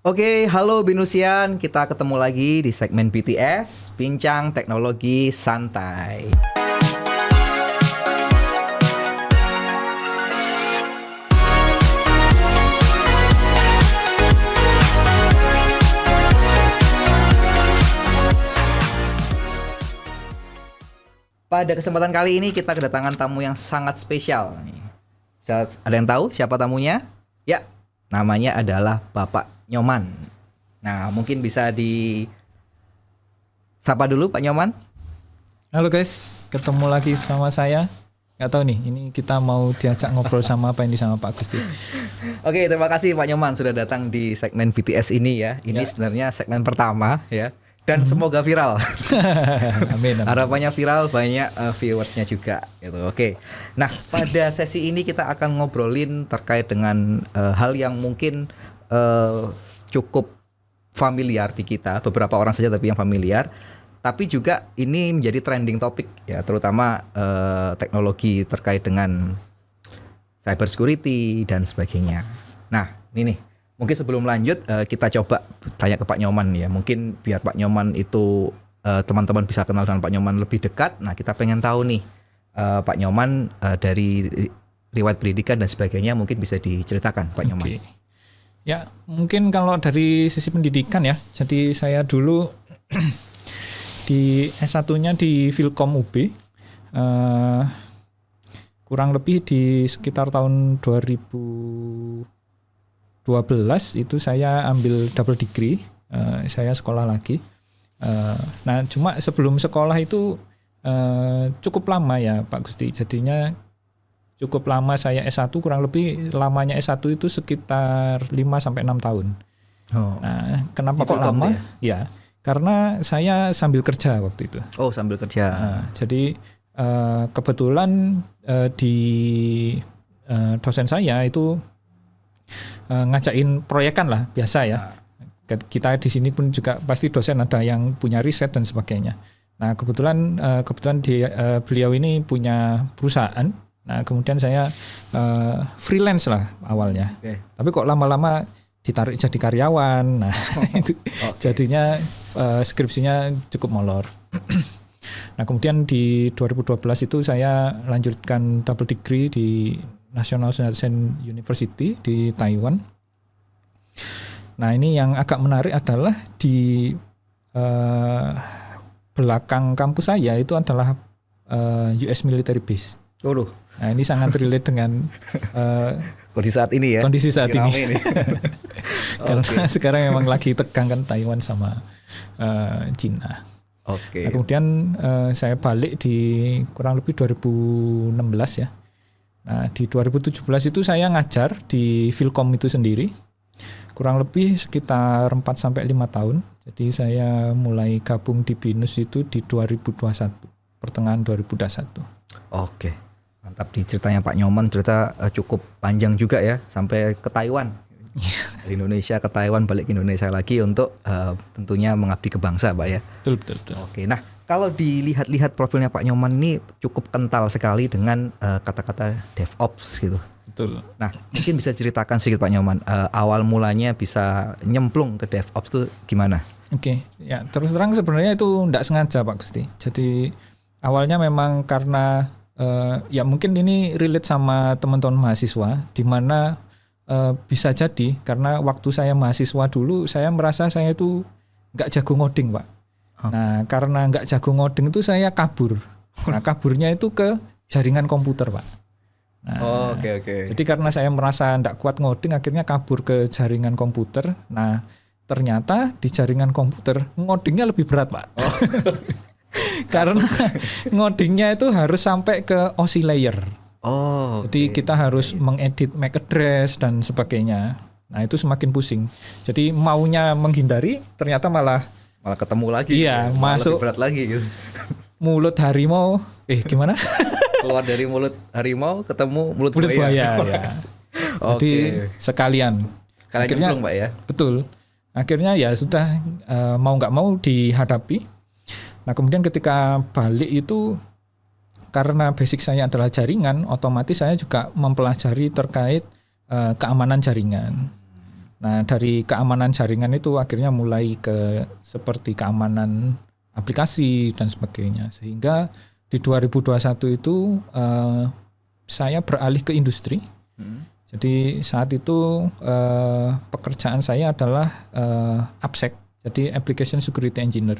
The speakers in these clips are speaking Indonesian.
Oke, halo Binusian. Kita ketemu lagi di segmen BTS, Bincang Teknologi Santai. Pada kesempatan kali ini kita kedatangan tamu yang sangat spesial. Ada yang tahu siapa tamunya? Ya, namanya adalah Bapak Nyoman. Nah, mungkin bisa disapa dulu Pak Nyoman. Halo guys, ketemu lagi sama saya. Gak tahu nih, ini kita mau diajak ngobrol sama apa ini sama Pak Gusti. Oke, terima kasih Pak Nyoman sudah datang di segmen BTS ini ya. Ini sebenarnya segmen pertama ya. Dan semoga viral. Amin. Harapannya viral, banyak viewersnya juga gitu. Oke. Nah, pada sesi ini kita akan ngobrolin terkait dengan hal yang mungkin cukup familiar di kita, beberapa orang saja tapi yang familiar. Tapi juga ini menjadi trending topik ya, terutama teknologi terkait dengan cyber security dan sebagainya. Nah, ini nih. Mungkin sebelum lanjut kita coba tanya ke Pak Nyoman ya. Mungkin biar Pak Nyoman itu teman-teman bisa kenal dengan Pak Nyoman lebih dekat. Nah, kita pengen tahu nih Pak Nyoman dari riwayat pendidikan dan sebagainya, mungkin bisa diceritakan Pak Nyoman. Ya, mungkin kalau dari sisi pendidikan ya. Jadi saya dulu di S1-nya di Filkom UB. Kurang lebih di sekitar tahun 2012 itu saya ambil double degree, saya sekolah lagi. Nah, cuma sebelum sekolah itu cukup lama ya Pak Gusti. Jadinya cukup lama saya S1, kurang lebih lamanya S1 itu sekitar 5-6 tahun. Oh. Nah, kenapa kok lama? Ya, karena saya sambil kerja waktu itu. Oh, sambil kerja. Jadi kebetulan di dosen saya itu ngajakin proyekan lah, biasa ya. Kita di sini pun juga pasti dosen ada yang punya riset dan sebagainya. Nah, kebetulan beliau ini punya perusahaan. Nah, kemudian saya freelance lah awalnya. Okay. Tapi kok lama-lama ditarik jadi karyawan. Nah, itu jadinya skripsinya cukup molor. Nah, kemudian di 2012 itu saya lanjutkan double degree di National Sun Yat-sen University di Taiwan. Nah, ini yang agak menarik adalah di belakang kampus saya itu adalah US military base. Nah, ini sangat relate dengan kondisi saat ini ya. Kondisi saat ini. Karena sekarang memang lagi tegang kan Taiwan sama Cina. Oke. Nah, kemudian saya balik di kurang lebih 2016 ya. Nah, di 2017 itu saya ngajar di Filkom itu sendiri. Kurang lebih sekitar 4-5 tahun. Jadi saya mulai gabung di BINUS itu di 2021, pertengahan 2021. Oke. Mantap di ceritanya Pak Nyoman, cerita cukup panjang juga ya, sampai ke Taiwan. Dari Indonesia ke Taiwan, balik ke Indonesia lagi untuk tentunya mengabdi ke bangsa, Pak ya. Betul. Oke, nah kalau dilihat-lihat profilnya Pak Nyoman ini cukup kental sekali dengan kata-kata DevOps gitu. Betul. Nah, mungkin bisa ceritakan sedikit Pak Nyoman, awal mulanya bisa nyemplung ke DevOps itu gimana? Oke, ya terus terang sebenarnya itu enggak sengaja Pak Gusti. Jadi awalnya memang karena ya mungkin ini relate sama teman-teman mahasiswa, di mana bisa jadi karena waktu saya mahasiswa dulu saya merasa saya itu enggak jago ngoding Pak. Nah, karena nggak jago ngoding itu saya kabur. Nah, kaburnya itu ke jaringan komputer, Pak. Nah, Oke. Jadi karena saya merasa nggak kuat ngoding, akhirnya kabur ke jaringan komputer. Nah, ternyata di jaringan komputer ngodingnya lebih berat, Pak. Karena ngodingnya itu harus sampai ke OSI layer. Jadi kita harus mengedit MAC address dan sebagainya. Nah, itu semakin pusing. Jadi maunya menghindari, ternyata malah ketemu lagi. Iya, masuk lebih berat lagi gitu. Mulut harimau. Gimana? Keluar dari mulut harimau ketemu mulut buaya. Ya. Jadi sekalian. Akhirnya nyemplung, Pak ya. Betul. Akhirnya ya sudah mau nggak mau dihadapi. Nah, kemudian ketika balik itu karena basic saya adalah jaringan, otomatis saya juga mempelajari terkait keamanan jaringan. Nah, dari keamanan jaringan itu akhirnya mulai ke seperti keamanan aplikasi dan sebagainya. Sehingga di 2021 itu saya beralih ke industri. Jadi saat itu pekerjaan saya adalah AppSec, jadi Application Security Engineer.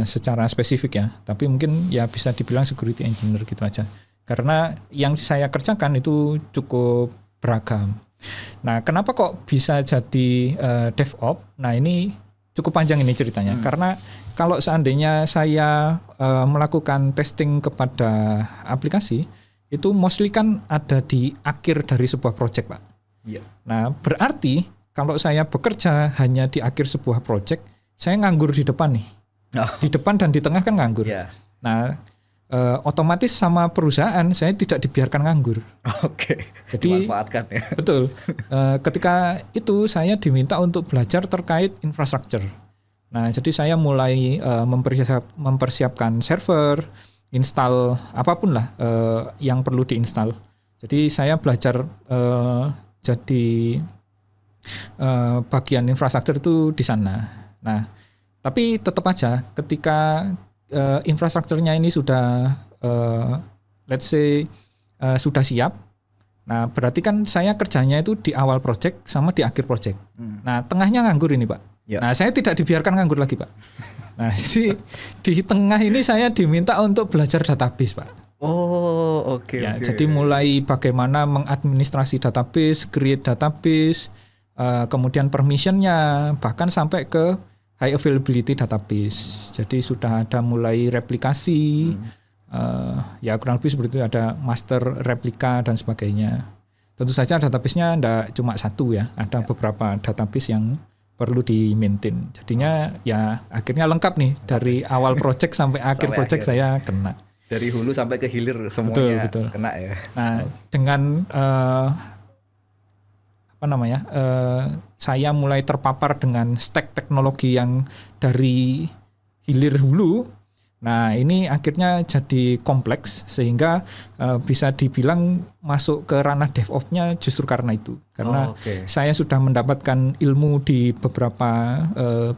Secara spesifik ya, tapi mungkin ya bisa dibilang security engineer gitu aja. Karena yang saya kerjakan itu cukup beragam. Nah, kenapa kok bisa jadi DevOps? Nah, ini cukup panjang ini ceritanya. Karena kalau seandainya saya melakukan testing kepada aplikasi, itu mostly kan ada di akhir dari sebuah project, Pak. Iya. Nah, berarti kalau saya bekerja hanya di akhir sebuah project, saya nganggur di depan nih. Di depan dan di tengah kan nganggur. Yeah. Nah, otomatis sama perusahaan saya tidak dibiarkan nganggur. Oke. Jadi dimanfaatkan ya. Betul. Ketika itu saya diminta untuk belajar terkait infrastruktur. Nah, jadi saya mulai mempersiapkan server, install apapun lah yang perlu diinstal. Jadi saya belajar jadi bagian infrastruktur itu di sana. Nah, tapi tetap aja ketika infrastrukturnya ini sudah let's say sudah siap. Nah, berarti kan saya kerjanya itu di awal project sama di akhir project. Nah, tengahnya nganggur ini, Pak. Ya. Nah, saya tidak dibiarkan nganggur lagi, Pak. Nah, jadi di tengah ini saya diminta untuk belajar database, Pak. Oh, oke. Ya, jadi mulai bagaimana mengadministrasi database, create database, kemudian permissionnya, bahkan sampai ke high availability database. Jadi sudah ada mulai replikasi, ya kurang lebih seperti itu, ada master, replika dan sebagainya. Tentu saja database-nya tidak cuma satu ya, ada beberapa database yang perlu di-maintain. Jadinya ya akhirnya lengkap nih dari awal project sampai akhir project saya kena. Dari hulu sampai ke hilir semuanya betul. kena ya. Nah, dengan saya mulai terpapar dengan stack teknologi yang dari hilir hulu. Nah, ini akhirnya jadi kompleks sehingga bisa dibilang masuk ke ranah DevOps-nya justru karena itu. Karena saya sudah mendapatkan ilmu di beberapa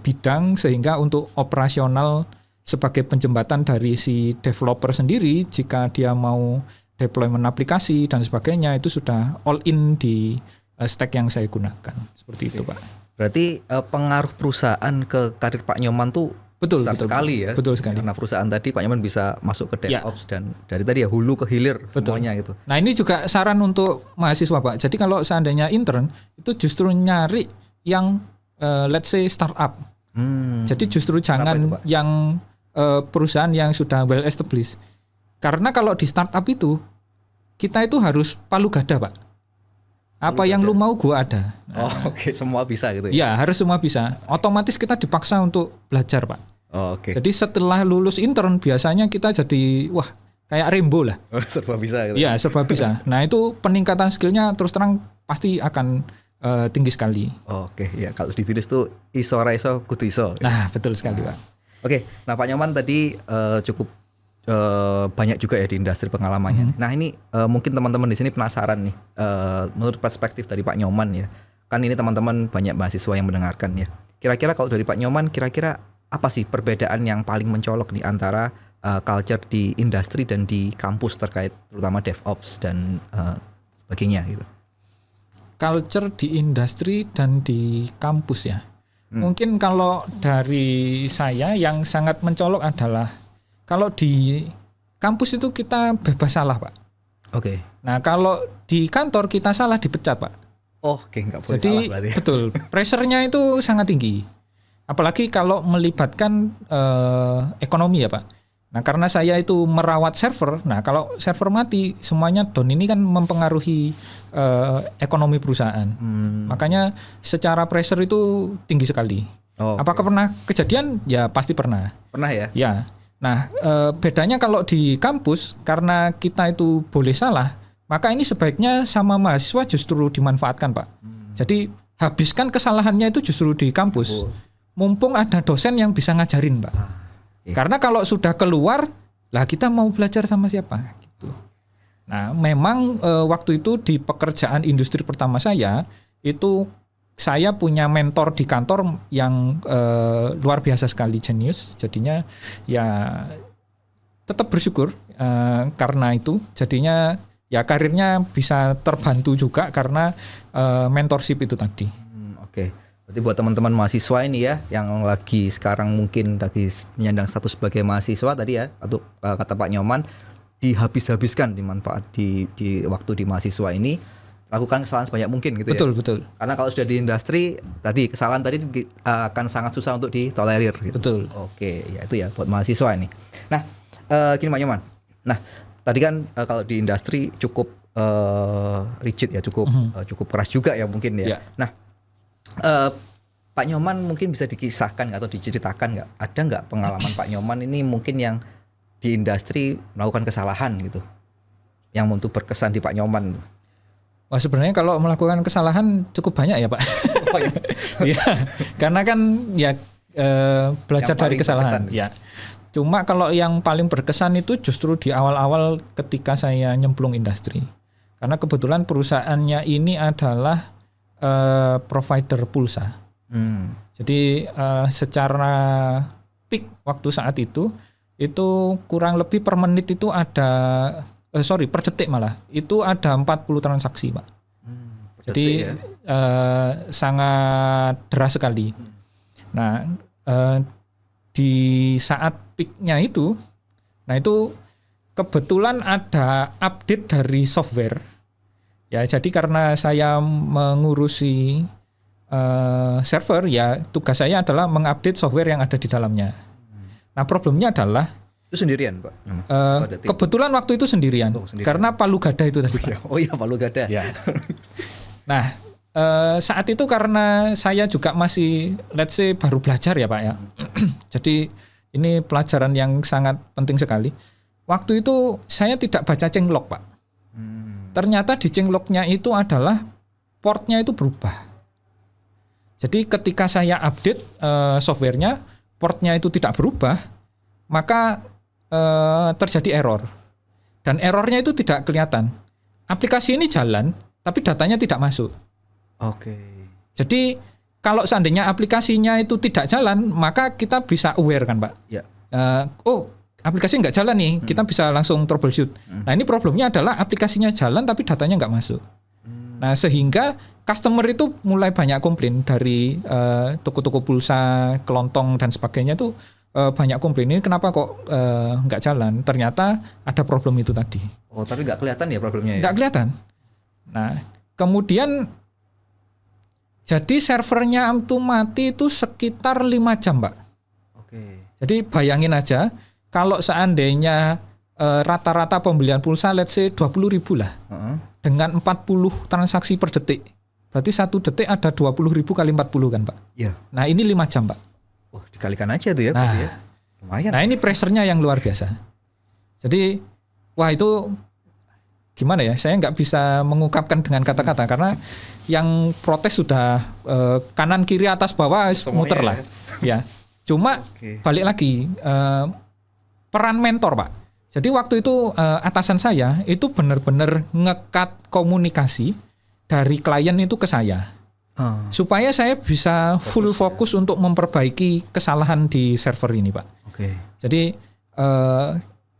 bidang sehingga untuk operasional sebagai penjembatan dari si developer sendiri jika dia mau deployment aplikasi dan sebagainya itu sudah all in di stack yang saya gunakan. Seperti itu, Pak. Berarti pengaruh perusahaan ke karir Pak Nyoman tuh betul sekali ya. Betul sekali. Karena perusahaan tadi Pak Nyoman bisa masuk ke DevOps dan dari tadi ya hulu ke hilir semuanya gitu. Nah, ini juga saran untuk mahasiswa, Pak. Jadi kalau seandainya intern itu justru nyari yang let's say startup. Jadi justru jangan itu, yang perusahaan yang sudah well established. Karena kalau di startup itu kita itu harus palu gada, Pak. Apa yang lu mau gua ada. Nah, semua bisa gitu ya? Ya, harus semua bisa. Otomatis kita dipaksa untuk belajar, Pak. Jadi setelah lulus intern biasanya kita jadi kayak Rembo lah. Serba bisa gitu. Ya, serba bisa. Nah, itu peningkatan skillnya terus terang pasti akan tinggi sekali. Ya kalau di BINUS tuh iso ora iso kudu iso. Nah, betul sekali, Pak. Nah Pak Nyoman tadi cukup banyak juga ya di industri pengalamannya. Nah ini mungkin teman-teman di sini penasaran nih, menurut perspektif dari Pak Nyoman ya, kan ini teman-teman banyak mahasiswa yang mendengarkan ya. Kira-kira kalau dari Pak Nyoman, kira-kira apa sih perbedaan yang paling mencolok nih antara culture di industri dan di kampus terkait terutama DevOps dan sebagainya gitu? Culture di industri dan di kampus ya. Mungkin kalau dari saya yang sangat mencolok adalah kalau di kampus itu kita bebas salah, Pak. Nah, kalau di kantor kita salah dipecat, Pak. Nggak boleh jadi, salah berarti. Betul. Pressure-nya itu sangat tinggi. Apalagi kalau melibatkan ekonomi ya, Pak. Nah, karena saya itu merawat server. Nah, kalau server mati, semuanya down, ini kan mempengaruhi ekonomi perusahaan. Makanya secara pressure itu tinggi sekali. Apakah pernah kejadian? Ya, pasti pernah. Pernah ya? Ya. Nah, bedanya kalau di kampus karena kita itu boleh salah, maka ini sebaiknya sama mahasiswa justru dimanfaatkan, Pak. Jadi habiskan kesalahannya itu justru di kampus. Mumpung ada dosen yang bisa ngajarin, Pak. Karena kalau sudah keluar, lah kita mau belajar sama siapa gitu. Nah, memang waktu itu di pekerjaan industri pertama saya itu saya punya mentor di kantor yang luar biasa sekali, jenius. Jadinya ya tetap bersyukur karena itu. Jadinya ya karirnya bisa terbantu juga karena mentorship itu tadi. Oke. Berarti buat teman-teman mahasiswa ini ya yang lagi sekarang mungkin lagi menyandang status sebagai mahasiswa tadi ya, atau kata Pak Nyoman, dihabis-habiskan dimanfaat di waktu di mahasiswa ini, lakukan kesalahan sebanyak mungkin gitu Betul, ya. betul. Karena kalau sudah di industri tadi kesalahan tadi akan sangat susah untuk ditolerir gitu. Betul. Oke, ya itu ya buat mahasiswa ini. Nah, gini Pak Nyoman. Nah, tadi kan kalau di industri cukup rigid ya, cukup keras juga ya mungkin ya. Ya. Nah, Pak Nyoman mungkin bisa dikisahkan atau diceritakan nggak? Ada nggak pengalaman Pak Nyoman ini mungkin yang di industri melakukan kesalahan gitu, yang untuk berkesan di Pak Nyoman? Wah, sebenarnya kalau melakukan kesalahan cukup banyak ya Pak. Oh, iya. Ya, karena kan ya belajar Yang dari paling kesalahan. berkesan. Ya. Cuma kalau yang paling berkesan itu justru di awal-awal ketika saya nyemplung industri. Karena kebetulan perusahaannya ini adalah provider pulsa. Jadi secara peak waktu saat itu kurang lebih per menit itu ada per detik malah itu ada 40 transaksi Pak. Jadi ya. Sangat deras sekali. Nah di saat peaknya itu, nah itu kebetulan ada update dari software. Ya jadi karena saya mengurusi server, ya tugas saya adalah mengupdate software yang ada di dalamnya. Nah problemnya adalah Itu sendirian Pak? Kebetulan waktu itu sendirian. Karena palu gada itu tadi Pak. Oh iya, palu gada. Ya. Nah saat itu karena saya juga masih let's say baru belajar ya Pak ya. Jadi ini pelajaran yang sangat penting sekali. Waktu itu saya tidak baca changelog Pak. Ternyata di changelognya itu adalah portnya itu berubah. Jadi ketika saya update softwarenya, portnya itu tidak berubah, maka terjadi error. Dan errornya itu tidak kelihatan. Aplikasi ini jalan, tapi datanya tidak masuk. Oke. Jadi kalau seandainya aplikasinya itu tidak jalan, maka kita bisa aware kan Pak. Ya. Aplikasi nggak jalan nih, kita bisa langsung troubleshoot. Nah ini problemnya adalah aplikasinya jalan tapi datanya nggak masuk. Nah sehingga customer itu mulai banyak komplain dari toko-toko pulsa, kelontong dan sebagainya itu banyak komplain, ini kenapa kok nggak jalan? Ternyata ada problem itu tadi. Oh tapi nggak kelihatan ya problemnya ya? Nggak kelihatan. Nah kemudian jadi servernya itu mati itu sekitar 5 jam Pak. Oke. Jadi bayangin aja kalau seandainya rata-rata pembelian pulsa let's say 20.000 lah. Dengan 40 transaksi per detik. Berarti 1 detik ada 20.000 kali 40 kan Pak. Iya. Nah ini 5 jam Pak. Wah dikalikan aja tuh ya. Nah, ya. Lumayan. Nah ini pressure-nya yang luar biasa. Jadi wah itu gimana ya, saya nggak bisa mengungkapkan dengan kata-kata karena yang protes sudah kanan kiri atas bawah muter lah ya. Cuma balik lagi peran mentor Pak. Jadi waktu itu atasan saya itu benar-benar ngekat komunikasi dari klien itu ke saya supaya saya bisa full fokus untuk memperbaiki kesalahan di server ini Pak. Oke. Jadi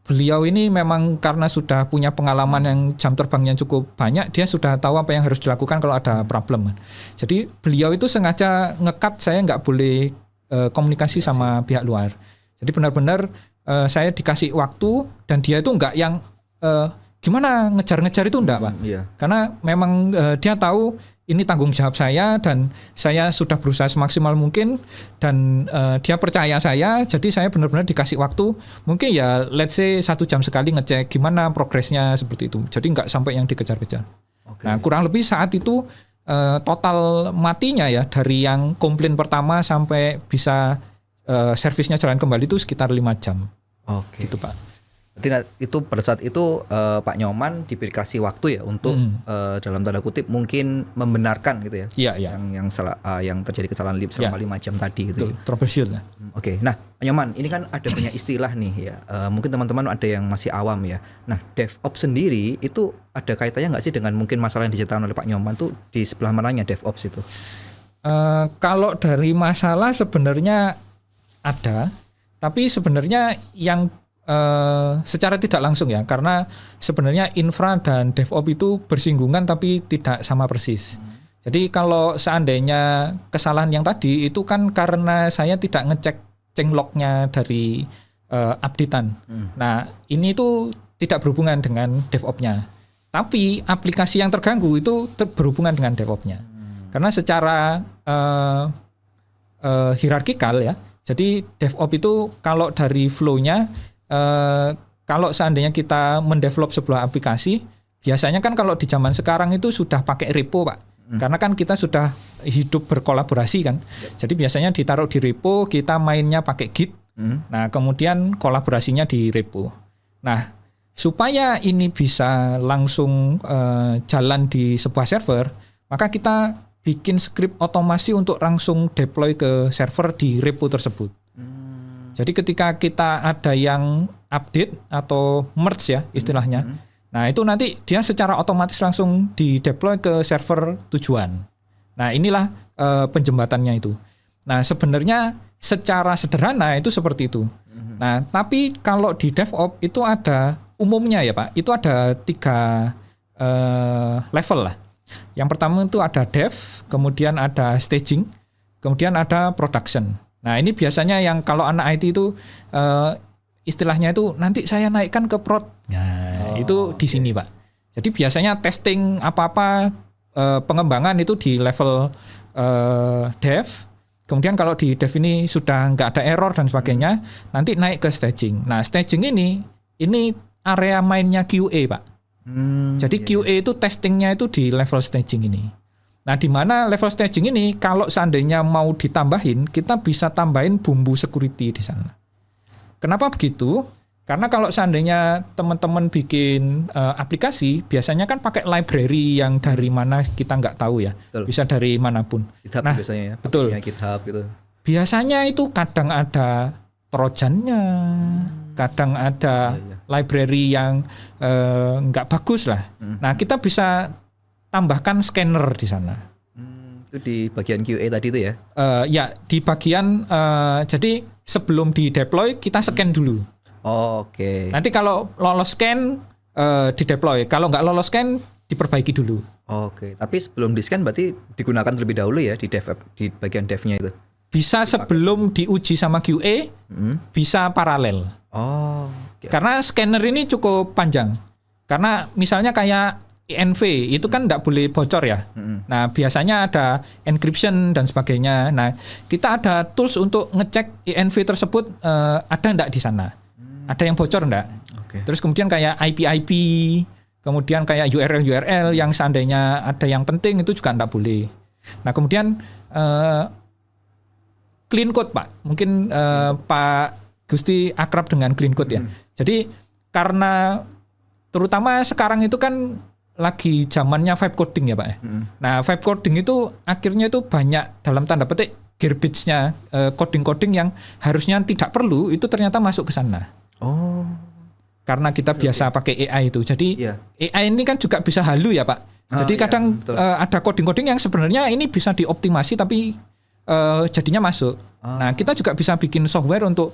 beliau ini memang karena sudah punya pengalaman yang jam terbangnya cukup banyak, dia sudah tahu apa yang harus dilakukan kalau ada problem. Jadi beliau itu sengaja ngekat saya nggak boleh komunikasi sama pihak luar. Jadi benar-benar saya dikasih waktu dan dia itu nggak yang gimana ngejar-ngejar itu enggak Pak. Iya. Karena memang dia tahu ini tanggung jawab saya dan saya sudah berusaha semaksimal mungkin dan dia percaya saya, jadi saya benar-benar dikasih waktu mungkin ya let's say 1 jam sekali ngecek gimana progresnya seperti itu, jadi nggak sampai yang dikejar-kejar. Nah kurang lebih saat itu total matinya ya dari yang komplain pertama sampai bisa servisnya jalan kembali itu sekitar 5 jam. Oke. Gitu Pak. Berarti itu pada saat itu Pak Nyoman dikasih waktu ya untuk dalam tanda kutip mungkin membenarkan gitu ya. Iya, iya. Yang terjadi kesalahan selama 5 jam tadi gitu. Betul, troubleshoot lah. Oke. Nah, Pak Nyoman, ini kan ada banyak istilah nih ya. Mungkin teman-teman ada yang masih awam ya. Nah, DevOps sendiri itu ada kaitannya nggak sih dengan mungkin masalah yang diceritakan oleh Pak Nyoman tuh di sebelah mananya DevOps itu? Kalau dari masalah sebenarnya ada, tapi sebenarnya yang secara tidak langsung ya, karena sebenarnya infra dan DevOps itu bersinggungan tapi tidak sama persis. Jadi kalau seandainya kesalahan yang tadi itu kan karena saya tidak ngecek changelog-nya dari update-an. Nah, ini tuh tidak berhubungan dengan DevOps-nya. Tapi aplikasi yang terganggu itu berhubungan dengan DevOps-nya. Karena secara hierarkikal ya. Jadi DevOps itu kalau dari flow-nya kalau seandainya kita mendevelop sebuah aplikasi, biasanya kan kalau di zaman sekarang itu sudah pakai repo, Pak. Karena kan kita sudah hidup berkolaborasi kan. Jadi biasanya ditaruh di repo, kita mainnya pakai Git. Nah, kemudian kolaborasinya di repo. Nah, supaya ini bisa langsung jalan di sebuah server, maka kita bikin script otomasi untuk langsung deploy ke server di repo tersebut. Jadi ketika kita ada yang update atau merge ya istilahnya, nah itu nanti dia secara otomatis langsung di-deploy ke server tujuan. Nah inilah penjembatannya itu. Nah sebenarnya secara sederhana itu seperti itu. Nah tapi kalau di DevOps itu ada umumnya ya Pak, itu ada 3 level lah. Yang pertama itu ada dev, kemudian ada staging, kemudian ada production. Nah ini biasanya yang kalau anak IT itu istilahnya itu nanti saya naikkan ke prod. Nah itu di sini Pak. Jadi biasanya testing apa-apa pengembangan itu di level dev. Kemudian kalau di dev ini sudah nggak ada error dan sebagainya, nanti naik ke staging. Nah staging ini area mainnya QA Pak. Jadi QA itu testingnya itu di level staging ini. Nah, di mana level staging ini kalau seandainya mau ditambahin, kita bisa tambahin bumbu security di sana. Kenapa begitu? Karena kalau seandainya teman-teman bikin aplikasi, biasanya kan pakai library yang dari mana kita nggak tahu ya. Betul. Bisa dari manapun. GitHub nah, biasanya ya. Betul. GitHub itu. Biasanya itu kadang ada trojannya, kadang ada library yang nggak bagus lah. Nah, kita bisa tambahkan scanner di sana. Itu di bagian QA tadi itu ya? Ya, di bagian jadi sebelum di deploy kita scan dulu. Oke. Nanti kalau lolos scan di deploy, kalau nggak lolos scan diperbaiki dulu. Oke. Tapi sebelum di scan berarti digunakan terlebih dahulu ya di bagian devnya itu. Bisa sebelum diuji sama QA, bisa paralel. Okay. Karena scanner ini cukup panjang. Karena misalnya kayak INV itu kan tidak boleh bocor ya. Nah biasanya ada encryption dan sebagainya. Nah kita ada tools untuk ngecek INV tersebut ada enggak di sana. Ada yang bocor enggak. Terus kemudian kayak IP, kemudian kayak URL yang seandainya ada yang penting itu juga enggak boleh. Nah kemudian clean code Pak. Mungkin Pak Gusti akrab dengan clean code ya. Jadi karena terutama sekarang itu kan lagi zamannya vibe coding ya Pak ya. Nah vibe coding itu akhirnya itu banyak dalam tanda petik garbage-nya coding-coding yang harusnya tidak perlu itu ternyata masuk ke sana. Karena kita biasa pakai AI itu. Jadi AI ini kan juga bisa halu ya Pak. Jadi kadang ada coding-coding yang sebenarnya ini bisa dioptimasi tapi jadinya masuk. Nah kita juga bisa bikin software untuk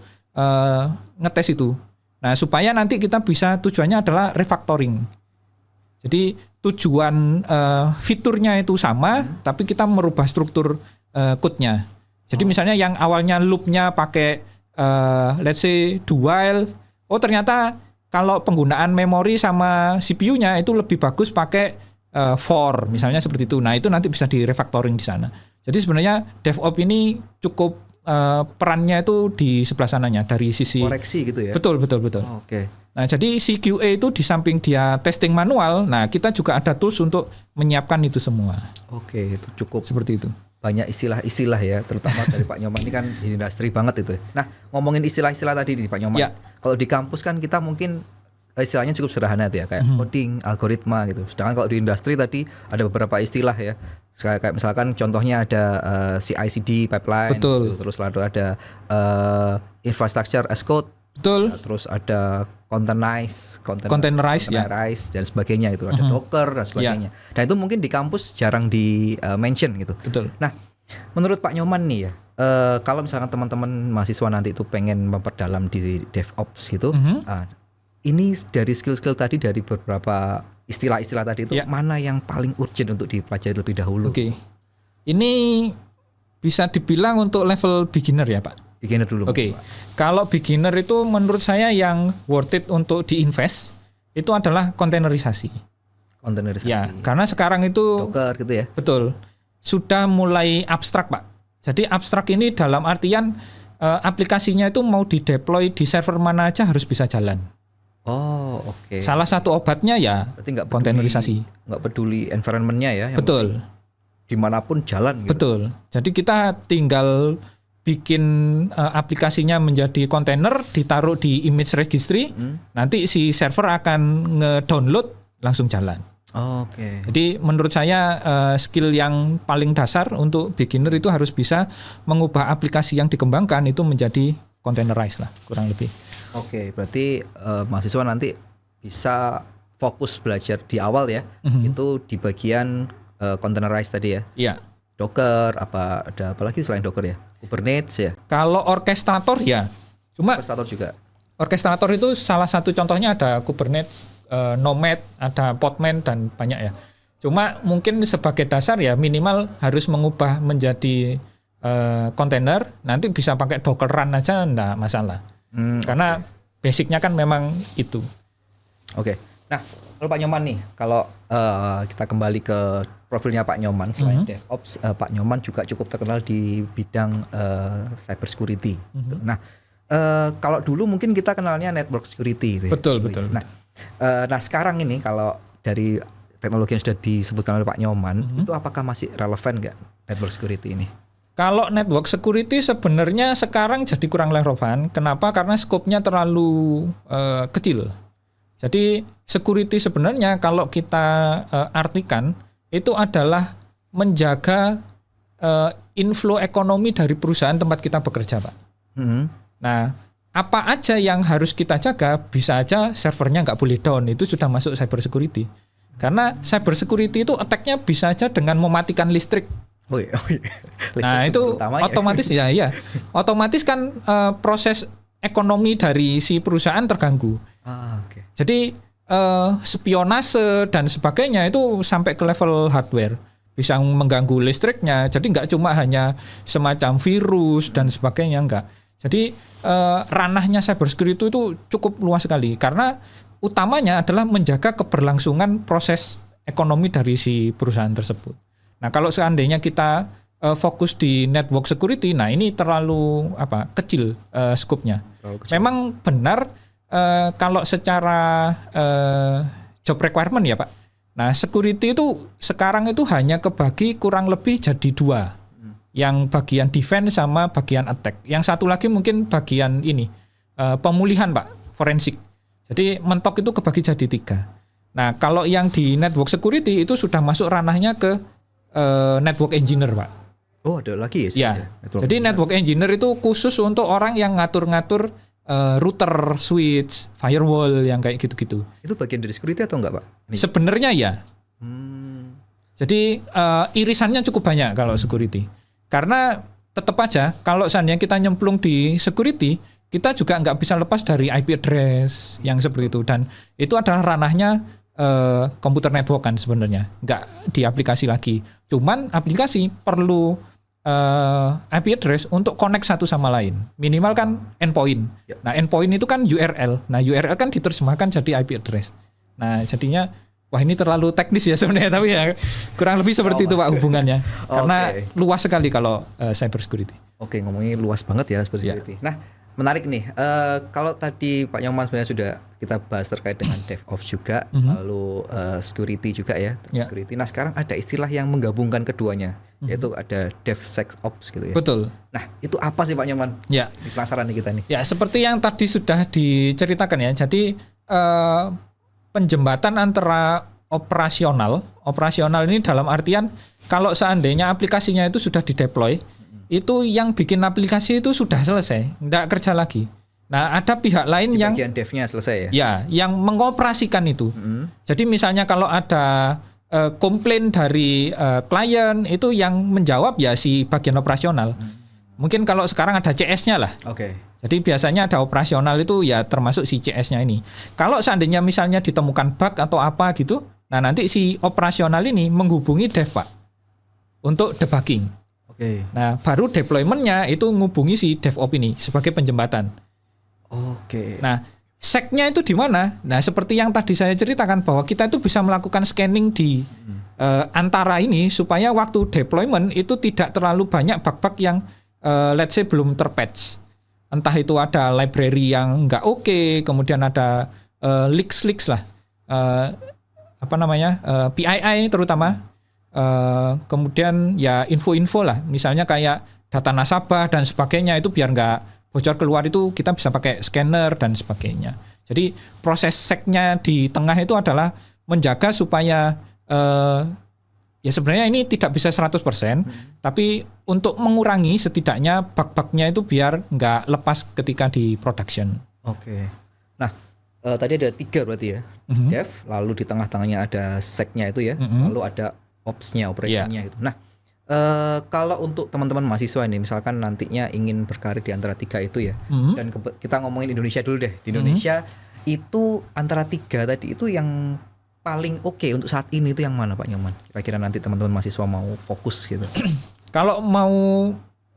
ngetes itu. Nah supaya nanti kita bisa tujuannya adalah refactoring. Jadi tujuan fiturnya itu sama, tapi kita merubah struktur code-nya. Jadi misalnya yang awalnya loop-nya pakai let's say do while, ternyata kalau penggunaan memori sama CPU-nya itu lebih bagus pakai for, misalnya seperti itu. Nah itu nanti bisa di refactoring di sana. Jadi sebenarnya DevOps ini cukup perannya itu di sebelah sananya dari sisi koreksi gitu ya. Betul. Oke. Nah, jadi si QA itu di samping dia testing manual, nah kita juga ada tools untuk menyiapkan itu semua. Oke, itu cukup seperti itu. Banyak istilah-istilah ya, terutama dari Pak Nyoman ini kan industri banget itu. Nah, ngomongin istilah-istilah tadi nih Pak Nyoman. Ya. Kalau di kampus kan kita mungkin istilahnya cukup sederhana itu ya, kayak coding, algoritma gitu. Sedangkan kalau di industri tadi ada beberapa istilah ya. Kayak misalkan contohnya ada CI/CD pipeline, betul. Terus lalu ada infrastructure as code, betul. Terus ada containerize ya. Dan sebagainya itu, ada Docker dan sebagainya. Dan itu mungkin di kampus jarang di mention gitu. Betul. Nah, Menurut Pak Nyoman nih ya, kalau misalkan teman-teman mahasiswa nanti itu pengen memperdalam di DevOps gitu, ini dari skill-skill tadi, dari beberapa istilah-istilah tadi itu mana yang paling urgent untuk dipelajari lebih dahulu? Oke. Ini bisa dibilang untuk level beginner ya Pak? Beginner dulu. Oke. Kalau beginner itu menurut saya yang worth it untuk diinvest itu adalah kontainerisasi. Kontainerisasi. Ya, karena sekarang itu Docker gitu ya. Betul. Sudah mulai abstrak, Pak. Jadi abstrak ini dalam artian aplikasinya itu mau dideploy di server mana aja harus bisa jalan. Oh, oke. Salah satu obatnya ya kontainerisasi. Nggak peduli environment-nya ya. Betul. Dimanapun jalan gitu. Betul. Jadi kita tinggal bikin aplikasinya menjadi kontainer, ditaruh di image registry, nanti si server akan nge-download langsung jalan. Oke. Jadi menurut saya skill yang paling dasar untuk beginner itu harus bisa mengubah aplikasi yang dikembangkan itu menjadi containerized lah, kurang lebih. Oke, berarti mahasiswa nanti bisa fokus belajar di awal ya, itu di bagian containerized tadi ya. Iya. Docker, ada apa lagi selain Docker ya? Kubernetes ya? Kalau orkestrator ya, cuma Orkestrator juga. orkestrator itu salah satu contohnya ada Kubernetes, Nomad, ada Podman dan banyak ya. Cuma mungkin sebagai dasar ya minimal harus mengubah menjadi kontainer, nanti bisa pakai Docker Run aja enggak masalah. Karena basicnya kan memang itu. Oke. Nah, kalau Pak Nyoman nih, kalau kita kembali ke profilnya Pak Nyoman, selain DevOps, Pak Nyoman juga cukup terkenal di bidang cyber security. Nah, kalau dulu mungkin kita kenalnya network security. Gitu ya. Betul, betul. Nah, sekarang ini kalau dari teknologi yang sudah disebutkan oleh Pak Nyoman, itu apakah masih relevan nggak network security ini? Kalau network security sebenarnya sekarang jadi kurang relevan. Kenapa? Karena skopnya terlalu kecil. Jadi security sebenarnya kalau kita artikan itu adalah menjaga inflow ekonomi dari perusahaan tempat kita bekerja, Pak. Nah, apa aja yang harus kita jaga, bisa aja servernya nggak boleh down, itu sudah masuk cyber security. Karena cyber security itu attack-nya bisa aja dengan mematikan listrik. Oh iya. Nah itu otomatis ya, otomatis kan proses ekonomi dari si perusahaan terganggu. Okay. Jadi spionase dan sebagainya itu sampai ke level hardware, bisa mengganggu listriknya. Jadi nggak cuma hanya semacam virus dan sebagainya, enggak. Jadi ranahnya cybersecurity itu cukup luas sekali karena utamanya adalah menjaga keberlangsungan proses ekonomi dari si perusahaan tersebut. Nah, kalau seandainya kita fokus di network security, nah ini terlalu kecil skopnya. Memang benar kalau secara job requirement ya Pak. Nah, security itu sekarang itu hanya kebagi kurang lebih jadi dua. Yang bagian defense sama bagian attack. Yang satu lagi mungkin bagian ini pemulihan Pak, forensik. Jadi mentok itu kebagi jadi tiga. Nah, kalau yang di network security itu sudah masuk ranahnya ke network engineer Pak. Oh, ada lagi ya? Ya. Jadi network engineer itu khusus untuk orang yang ngatur-ngatur router, switch, firewall yang kayak gitu-gitu. Itu bagian dari security atau enggak Pak? Sebenarnya ya. Jadi irisannya cukup banyak kalau security. Karena tetap aja kalau seandainya kita nyemplung di security, kita juga nggak bisa lepas dari IP address yang seperti itu. Dan itu adalah ranahnya komputer network kan sebenarnya, nggak di aplikasi lagi. Cuman aplikasi perlu IP address untuk connect satu sama lain. Minimal kan endpoint. Nah endpoint itu kan URL. Nah URL kan diterjemahkan jadi IP address. Nah jadinya wah ini terlalu teknis ya sebenarnya, tapi ya kurang lebih seperti itu Pak hubungannya. Karena luas sekali kalau cyber security. Oke, ngomongin luas banget ya cyber security. Nah, menarik nih. Kalau tadi Pak Nyoman sebenarnya sudah kita bahas terkait dengan DevOps juga, lalu security juga ya, security. Nah, sekarang ada istilah yang menggabungkan keduanya, yaitu ada DevSecOps gitu ya. Betul. Nah, itu apa sih Pak Nyoman? Ya. Penasaran nih kita nih. Ya, seperti yang tadi sudah diceritakan ya. Jadi penjembatan antara operasional ini dalam artian kalau seandainya aplikasinya itu sudah dideploy, itu yang bikin aplikasi itu sudah selesai, nggak kerja lagi. Nah, ada pihak lain yang bagian devnya selesai ya? Ya, yang mengoperasikan itu. Jadi misalnya kalau ada komplain dari klien itu yang menjawab ya si bagian operasional. Mungkin kalau sekarang ada CS-nya lah. Oke. Jadi biasanya ada operasional itu ya termasuk si CS-nya ini. Kalau seandainya misalnya ditemukan bug atau apa gitu, nah nanti si operasional ini menghubungi dev Pak untuk debugging. Oke. Nah baru deployment-nya itu ngubungi si DevOps ini sebagai penjembatan. Oke. Nah sec-nya itu di mana? Nah seperti yang tadi saya ceritakan bahwa kita itu bisa melakukan scanning di antara ini supaya waktu deployment itu tidak terlalu banyak bug-bug yang let's say belum terpatch. Entah itu ada library yang nggak oke, kemudian ada leaks lah, PII terutama. Kemudian ya info-info lah, misalnya kayak data nasabah dan sebagainya itu biar nggak bocor keluar itu kita bisa pakai scanner dan sebagainya. Jadi proses sec-nya di tengah itu adalah menjaga supaya ya sebenarnya ini tidak bisa 100%, tapi untuk mengurangi setidaknya bug-bugnya itu biar nggak lepas ketika di production. Oke. Nah tadi ada 3 berarti ya, dev, lalu di tengah-tengahnya ada sec-nya itu ya, lalu ada ops-nya, operation-nya itu. Nah, kalau untuk teman-teman mahasiswa ini, misalkan nantinya ingin berkarir di antara 3 itu ya, dan kita ngomongin Indonesia dulu deh. Di Indonesia itu antara 3 tadi itu yang paling oke untuk saat ini itu yang mana Pak Nyoman? Kira-kira nanti teman-teman mahasiswa mau fokus gitu. Kalau mau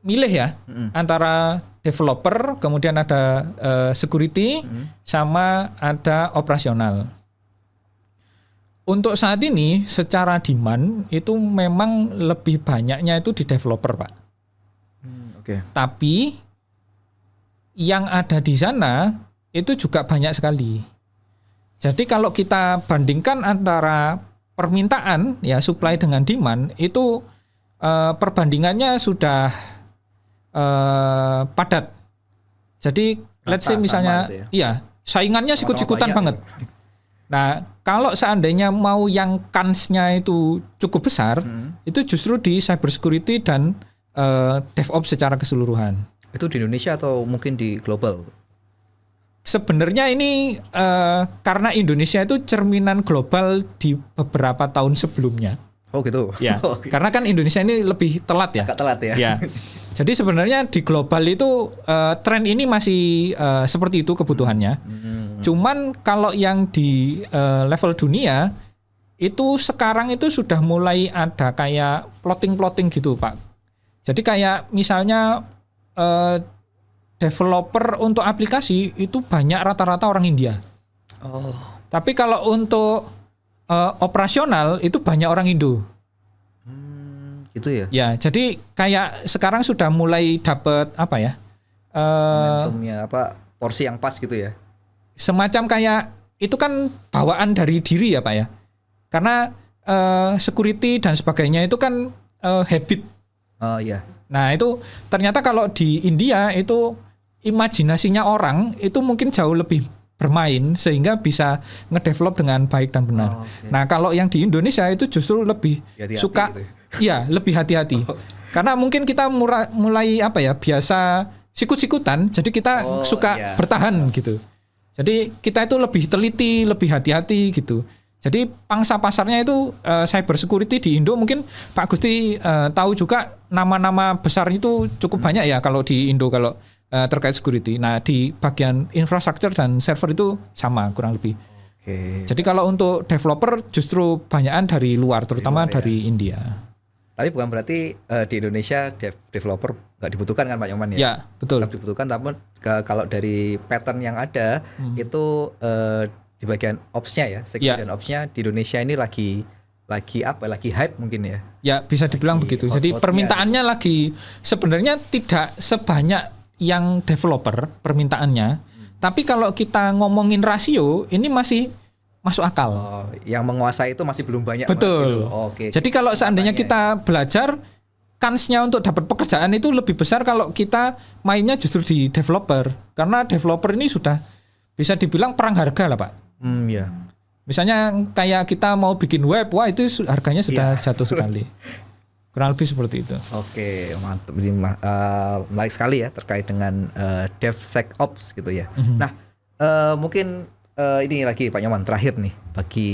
milih ya, antara developer, kemudian ada security, sama ada operasional. Untuk saat ini secara demand itu memang lebih banyaknya itu di developer Pak. Oke. Tapi yang ada di sana itu juga banyak sekali. Jadi kalau kita bandingkan antara permintaan ya supply dengan demand itu perbandingannya sudah padat. Jadi let's say misalnya iya saingannya sikut-sikutan banget. Nah, kalau seandainya mau yang kansnya itu cukup besar, itu justru di cyber security dan DevOps secara keseluruhan. Itu di Indonesia atau mungkin di global? Sebenarnya ini karena Indonesia itu cerminan global di beberapa tahun sebelumnya. Oh gitu. Ya, karena kan Indonesia ini lebih telat ya. Agak telat ya. Ya. Jadi sebenarnya di global itu tren ini masih seperti itu kebutuhannya. Cuman kalau yang di level dunia itu sekarang itu sudah mulai ada kayak plotting gitu Pak. Jadi kayak misalnya developer untuk aplikasi itu banyak rata-rata orang India. Oh. Tapi kalau untuk operasional itu banyak orang Indo. Gitu ya. Ya, jadi kayak sekarang sudah mulai dapat apa ya? Momentumnya porsi yang pas gitu ya. Semacam kayak itu kan bawaan dari diri ya Pak ya. Karena security dan sebagainya itu kan habit. Oh iya. Nah, itu ternyata kalau di India itu imajinasinya orang itu mungkin jauh lebih bermain sehingga bisa ngedevelop dengan baik dan benar. Okay. Nah, kalau yang di Indonesia itu justru lebih hati-hati suka gitu. Ya, lebih hati-hati. Karena mungkin kita mulai biasa sikut-sikutan, jadi kita suka bertahan gitu. Jadi kita itu lebih teliti, lebih hati-hati gitu. Jadi pangsa pasarnya itu cyber security di Indo mungkin Pak Gusti tahu juga nama-nama besar itu cukup banyak ya kalau di Indo kalau terkait security. Nah di bagian infrastruktur dan server itu sama kurang lebih. Oke. Jadi kalau untuk developer justru banyakan dari luar, terutama dari India. Tapi bukan berarti di Indonesia developer nggak dibutuhkan kan Pak Nyoman ya? Ya betul. Tetap dibutuhkan, tapi kalau dari pattern yang ada itu di bagian ops-nya ya, security dan ops-nya di Indonesia ini lagi hype mungkin ya. Ya bisa dibilang begitu. Jadi permintaannya lagi sebenarnya tidak sebanyak yang developer permintaannya. Tapi kalau kita ngomongin rasio ini masih masuk akal. Yang menguasai itu masih belum banyak. Betul. Oke. Jadi kalau seandainya kita belajar, kansnya untuk dapat pekerjaan itu lebih besar kalau kita mainnya justru di developer. Karena developer ini sudah bisa dibilang perang harga lah Pak. Ya. Misalnya kayak kita mau bikin web, wah itu harganya sudah jatuh sekali. Kurang lebih seperti itu. Oke, mantap. Menarik sekali ya terkait dengan DevSecOps gitu ya. Nah, mungkin ini lagi Pak Nyoman terakhir nih bagi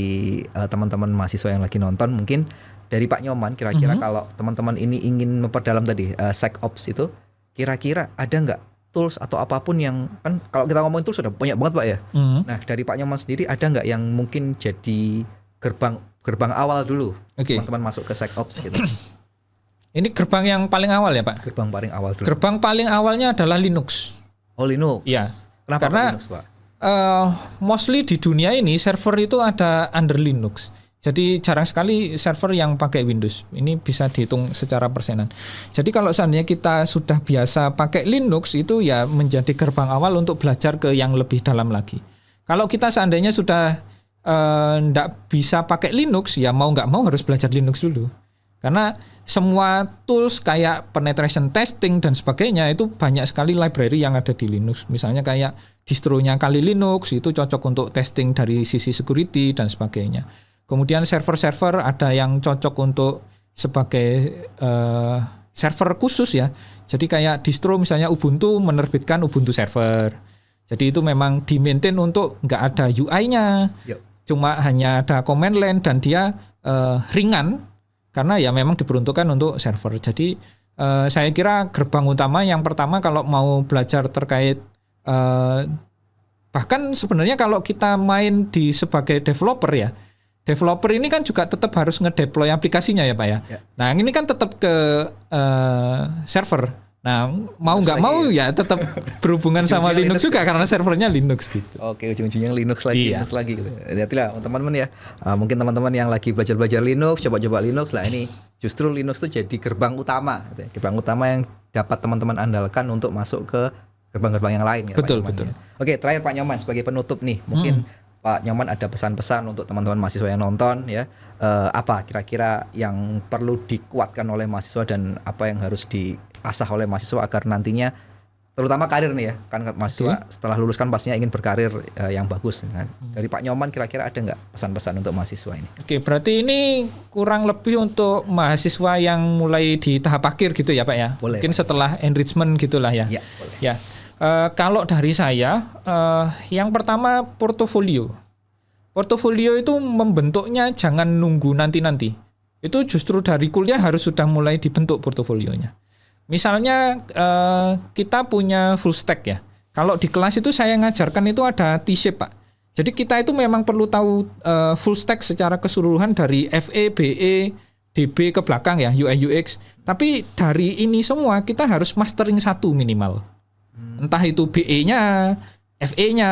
teman-teman mahasiswa yang lagi nonton, mungkin dari Pak Nyoman kira-kira kalau teman-teman ini ingin memperdalam tadi SecOps itu, kira-kira ada nggak tools atau apapun yang, kan kalau kita ngomongin tools sudah banyak banget Pak ya. Nah dari Pak Nyoman sendiri ada nggak yang mungkin jadi gerbang awal dulu teman-teman masuk ke SecOps gitu? Ini gerbang yang paling awal ya Pak? Gerbang paling awal dulu. Gerbang paling awalnya adalah Linux. Oh Linux. Iya. Kenapa Karena Linux Pak? Mostly di dunia ini server itu ada under Linux. Jadi jarang sekali server yang pakai Windows. Ini bisa dihitung secara persenan. Jadi kalau seandainya kita sudah biasa pakai Linux, itu ya menjadi gerbang awal untuk belajar ke yang lebih dalam lagi. Kalau kita seandainya sudah nggak bisa pakai Linux, ya mau nggak mau harus belajar Linux dulu. Karena semua tools kayak penetration testing dan sebagainya itu banyak sekali library yang ada di Linux. Misalnya kayak distronya Kali Linux itu cocok untuk testing dari sisi security dan sebagainya. Kemudian server-server ada yang cocok untuk sebagai server khusus ya. Jadi kayak distro misalnya Ubuntu menerbitkan Ubuntu server. Jadi itu memang di-maintain untuk nggak ada UI-nya. Cuma hanya ada command line dan dia ringan. Karena ya memang diperuntukkan untuk server. Jadi saya kira gerbang utama yang pertama kalau mau belajar terkait bahkan sebenarnya kalau kita main di sebagai developer ya, developer ini kan juga tetap harus ngedeploy aplikasinya ya Pak ya. Nah ini kan tetap ke server. Nah mau nggak mau ya tetap berhubungan sama Linux juga karena servernya Linux gitu. Oke, ujung-ujungnya Linux lagi, Linux lagi gitu. Hati-hatilah teman-teman ya. Mungkin teman-teman yang lagi belajar Linux, coba-coba Linux lah, ini justru Linux tuh jadi gerbang utama gitu ya. Gerbang utama yang dapat teman-teman andalkan untuk masuk ke gerbang-gerbang yang lain ya. Betul, Pak betul. Ya. Oke, terakhir Pak Nyoman sebagai penutup nih, mungkin Pak Nyoman ada pesan-pesan untuk teman-teman mahasiswa yang nonton ya. Apa kira-kira yang perlu dikuatkan oleh mahasiswa dan apa yang harus diasah oleh mahasiswa agar nantinya terutama karir nih ya, kan mahasiswa setelah lulus kan pastinya ingin berkarir yang bagus. Nah, dari Pak Nyoman kira-kira ada nggak pesan-pesan untuk mahasiswa ini? Oke, berarti ini kurang lebih untuk mahasiswa yang mulai di tahap akhir gitu ya Pak ya. Boleh, mungkin setelah enrichment gitulah ya. Ya, boleh. Ya. Kalau dari saya, yang pertama portofolio. Portofolio itu membentuknya jangan nunggu nanti-nanti. Itu justru dari kuliah harus sudah mulai dibentuk portofolionya. Misalnya kita punya full stack ya. Kalau di kelas itu saya ngajarkan itu ada T-shape Pak. Jadi kita itu memang perlu tahu full stack secara keseluruhan dari FE, BE, DB ke belakang ya, UI UX. Tapi dari ini semua kita harus mastering satu minimal. Entah itu BE-nya, FE-nya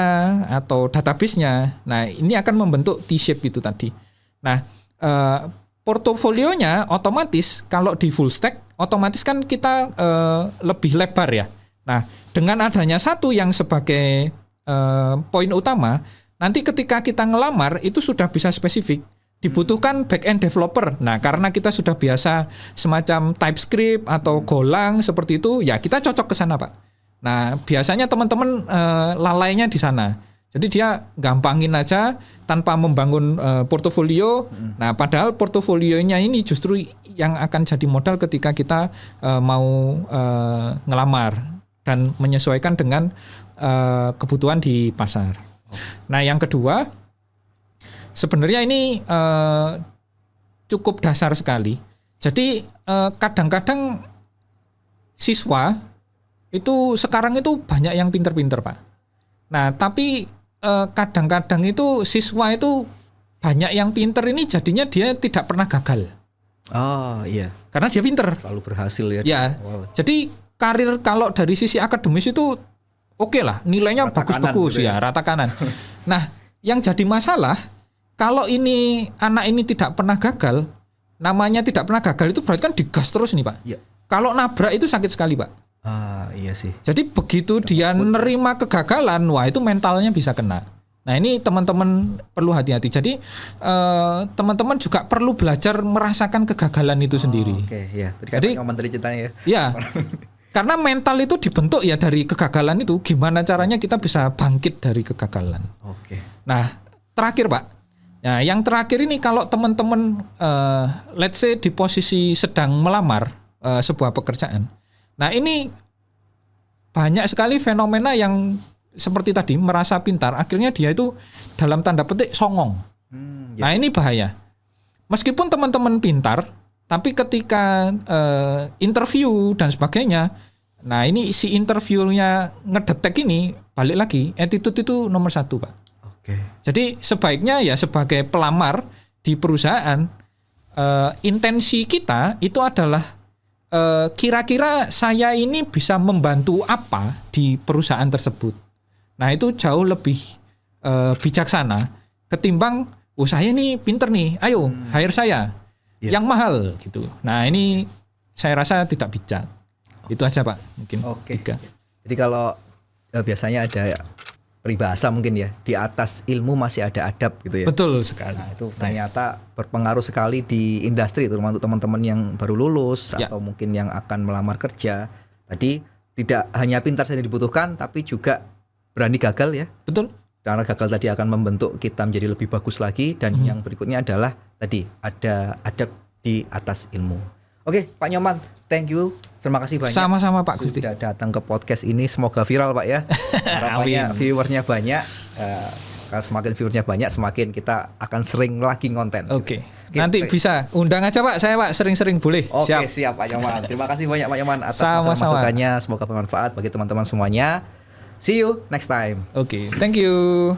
atau database-nya. Nah, ini akan membentuk T-shape itu tadi. Nah, portofolionya otomatis kalau di full stack otomatis kan kita lebih lebar ya. Nah, dengan adanya satu yang sebagai poin utama, nanti ketika kita ngelamar itu sudah bisa spesifik. Dibutuhkan back-end developer. Nah, karena kita sudah biasa semacam TypeScript atau Golang seperti itu, ya kita cocok ke sana, Pak. Nah, biasanya teman-teman lalainya di sana. Jadi dia gampangin aja tanpa membangun portofolio. Nah, padahal portofolionya ini justru yang akan jadi modal ketika kita mau ngelamar dan menyesuaikan dengan kebutuhan di pasar. Nah, yang kedua, sebenarnya ini cukup dasar sekali. Jadi kadang-kadang siswa itu sekarang itu banyak yang pinter-pinter, Pak. Nah, tapi kadang-kadang itu siswa itu banyak yang pinter ini jadinya dia tidak pernah gagal. Oh iya. Karena dia pinter. Selalu berhasil ya. Ya. Jadi karir kalau dari sisi akademis itu oke lah, nilainya rata bagus-bagus gitu ya, rata kanan. Nah, yang jadi masalah kalau ini anak ini tidak pernah gagal, namanya tidak pernah gagal itu berarti kan digas terus nih, Pak. Iya. Kalau nabrak itu sakit sekali, Pak. Ah, iya sih. Jadi begitu dia nerima kegagalan, wah itu mentalnya bisa kena. Nah, ini teman-teman perlu hati-hati. Jadi teman-teman juga perlu belajar merasakan kegagalan itu sendiri. Oke, ya. Jadi ngomong tadi ceritanya ya. Ya. Karena mental itu dibentuk ya dari kegagalan itu. Gimana caranya kita bisa bangkit dari kegagalan. Oke. Nah, terakhir, Pak. Nah, yang terakhir ini kalau teman-teman let's say di posisi sedang melamar sebuah pekerjaan. Nah, ini banyak sekali fenomena yang seperti tadi merasa pintar, akhirnya dia itu dalam tanda petik songong. Nah ini bahaya. Meskipun teman-teman pintar, tapi ketika interview dan sebagainya, nah ini si interviewnya ngedetek ini, balik lagi, attitude itu nomor 1 Pak. Oke. Jadi sebaiknya ya sebagai pelamar di perusahaan, intensi kita itu adalah kira-kira saya ini bisa membantu apa di perusahaan tersebut. Nah itu jauh lebih bijaksana ketimbang saya ini pinter nih, ayo hire saya yang mahal gitu. Nah ini saya rasa tidak bijak. Itu aja Pak, mungkin. Oke. 3. Jadi kalau biasanya ada peribahasa mungkin ya, di atas ilmu masih ada adab gitu ya. Betul sekali. Nah, itu ternyata berpengaruh sekali di industri, terutama untuk teman-teman yang baru lulus atau mungkin yang akan melamar kerja. Tadi tidak hanya pintar saja dibutuhkan, tapi juga berani gagal ya. Betul. Karena gagal tadi akan membentuk kita menjadi lebih bagus lagi, dan yang berikutnya adalah tadi ada adab di atas ilmu. Oke, Pak Nyoman, thank you. Terima kasih banyak. Sama-sama Pak Gusti. Sudah datang ke podcast ini, semoga viral Pak ya. Harapannya viewersnya banyak. Kalau semakin viewersnya banyak, semakin kita akan sering lagi konten. Oke. Nanti bisa undang aja Pak, saya Pak sering-sering boleh. Oke, siap Pak Nyoman. Terima kasih banyak Pak Nyoman atas masukannya. Semoga bermanfaat bagi teman-teman semuanya. See you next time. Oke, thank you.